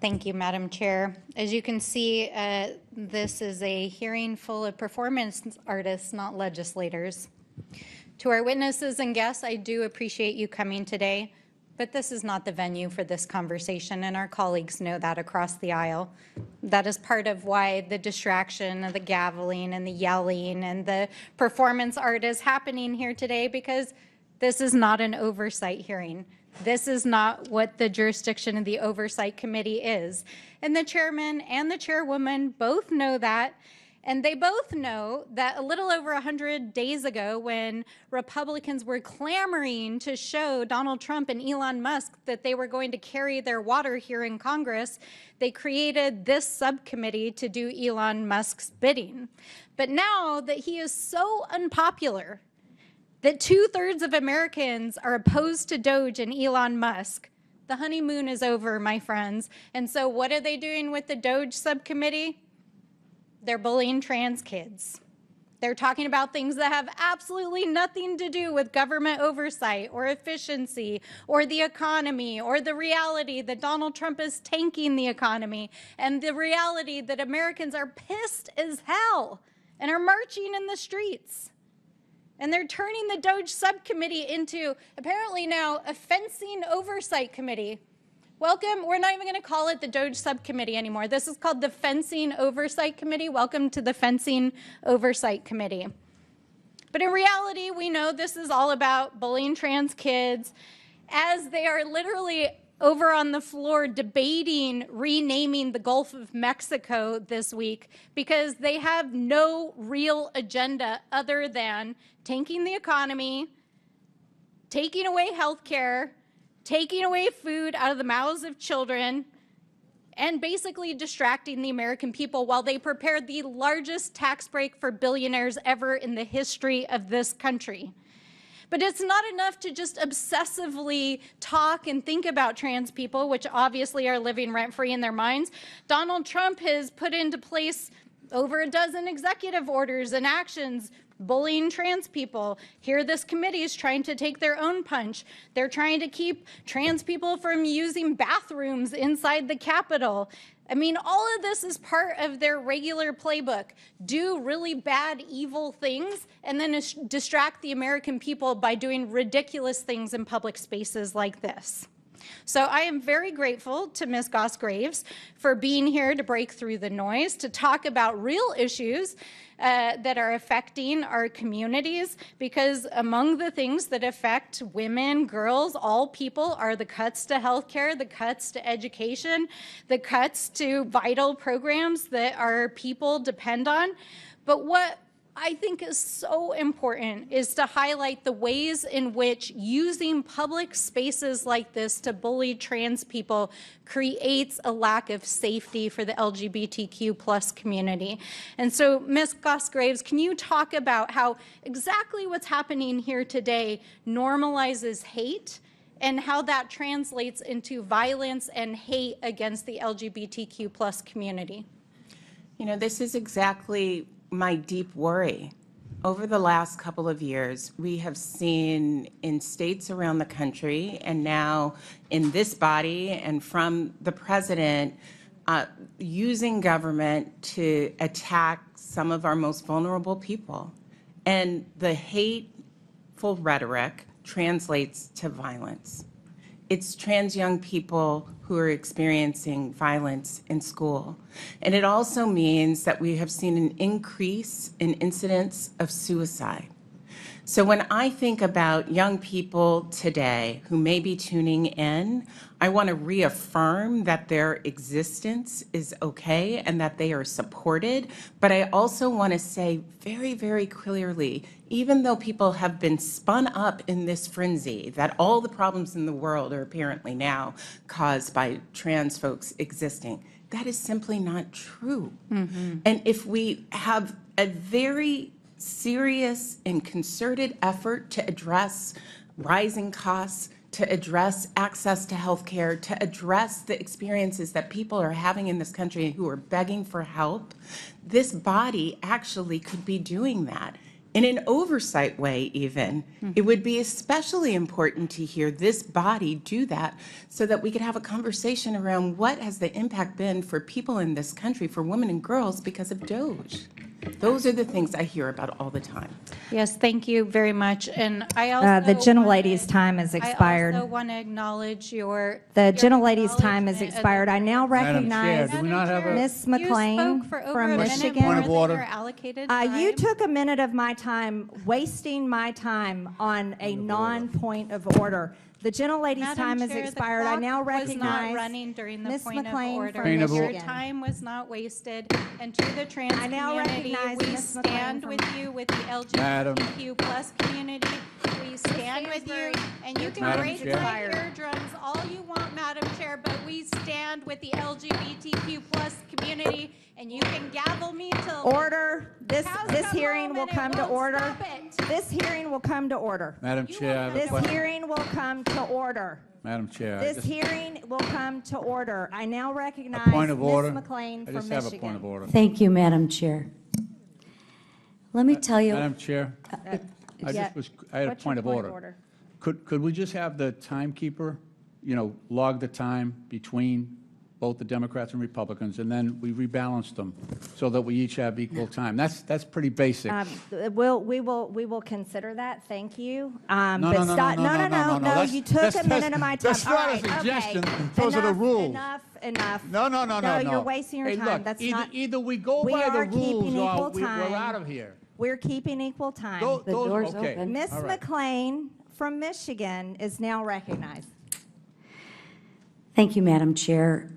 Thank you, Madam Chair. As you can see, this is a hearing full of performance artists, not legislators. To our witnesses and guests, I do appreciate you coming today, but this is not the venue for this conversation, and our colleagues know that across the aisle. That is part of why the distraction of the gaveling and the yelling and the performance art is happening here today, because this is not an oversight hearing. This is not what the jurisdiction of the Oversight Committee is. And the chairman and the chairwoman both know that. And they both know that a little over 100 days ago, when Republicans were clamoring to show Donald Trump and Elon Musk that they were going to carry their water here in Congress, they created this subcommittee to do Elon Musk's bidding. But now that he is so unpopular, that 2/3 of Americans are opposed to DOGE and Elon Musk, the honeymoon is over, my friends. And so what are they doing with the DOGE subcommittee? They're bullying trans kids. They're talking about things that have absolutely nothing to do with government oversight or efficiency or the economy or the reality that Donald Trump is tanking the economy and the reality that Americans are pissed as hell and are marching in the streets. And they're turning the DOGE subcommittee into, apparently now, a fencing oversight committee. Welcome. We're not even going to call it the DOGE subcommittee anymore. This is called the Fencing Oversight Committee. Welcome to the Fencing Oversight Committee. But in reality, we know this is all about bullying trans kids, as they are literally over on the floor debating renaming the Gulf of Mexico this week, because they have no real agenda other than tanking the economy, taking away health care, taking away food out of the mouths of children, and basically distracting the American people while they prepare the largest tax break for billionaires ever in the history of this country. But it's not enough to just obsessively talk and think about trans people, which obviously are living rent-free in their minds. Donald Trump has put into place over a dozen executive orders and actions bullying trans people. Here, this committee is trying to take their own punch. They're trying to keep trans people from using bathrooms inside the Capitol. I mean, all of this is part of their regular playbook. Do really bad, evil things, and then distract the American people by doing ridiculous things in public spaces like this. So I am very grateful to Ms. Goss-Graves for being here to break through the noise, to talk about real issues that are affecting our communities, because among the things that affect women, girls, all people are the cuts to healthcare, the cuts to education, the cuts to vital programs that our people depend on. But what I think is so important is to highlight the ways in which using public spaces like this to bully trans people creates a lack of safety for the LGBTQ+ community. And so, Ms. Goss-Graves, can you talk about how exactly what's happening here today normalizes hate, and how that translates into violence and hate against the LGBTQ+ community? You know, this is exactly my deep worry. Over the last couple of years, we have seen in states around the country, and now in this body and from the president, using government to attack some of our most vulnerable people. And the hateful rhetoric translates to violence. It's trans young people who are experiencing violence in school. And it also means that we have seen an increase in incidents of suicide. So when I think about young people today who may be tuning in, I want to reaffirm that their existence is okay and that they are supported. But I also want to say very, very clearly, even though people have been spun up in this frenzy that all the problems in the world are apparently now caused by trans folks existing, that is simply not true. Mm-hmm. And if we have a very serious and concerted effort to address rising costs, to address access to health care, to address the experiences that people are having in this country who are begging for help, this body actually could be doing that. in an oversight way even, it would be especially important to hear this body do that so that we could have a conversation around what has the impact been for people in this country, for women and girls, because of DOGE. Those are the things I hear about all the time. Yes, thank you very much. And I also The gentlelady's time has I expired. also want to acknowledge The gentlelady's time has expired. I now Madam Chair, recognize do we not have a- Ms. McLean You spoke for over from a minute Michigan. more Point of than order. your allocated You time. took a minute of my time, wasting my time on a non-point of order. The gentlelady's Madam time has Chair, the expired. I now clock was not recognize running during the Ms. point of McLean order. from Point of Your order. time was not wasted. And to the trans I now community, recognize we Ms. McLean stand from- with you, with the Madam. LGBTQ plus community. We stand with you, and you can Madam break Chair. my eardrums all you want, Madam Chair, but we stand with the LGBTQ plus community, and you can gavel me till. Order. This Cows come hearing home will and it come to won't order. stop it. This hearing will come to order. Madam Chair, I have a This question. hearing will come to order. Madam Chair, This hearing will come to order. I now a recognize point of order. Ms. McLean I from just have a point of Michigan. order. Thank you, Madam Chair. Let me tell you, Madam Chair, I Yeah. had a What's your point of order. Could we just have the timekeeper, log the time between both the Democrats and Republicans, and then we rebalance them so that we each have equal time? That's pretty basic. We will consider that. Thank you. No, But no, no, stop. no, no, no, no, no. That's- You took that's- a minute of my time. that's not All a right, okay. suggestion. Those are the Enough, rules. Enough. No, no, no, no, no. You're wasting your Hey, time. look, That's either, not. either we go We by the are keeping rules equal or we're time. out of here. We're keeping equul time. The door's okay. open. Ms. All right. McLean from Michigan is now recognized. thank you, Madam Chair.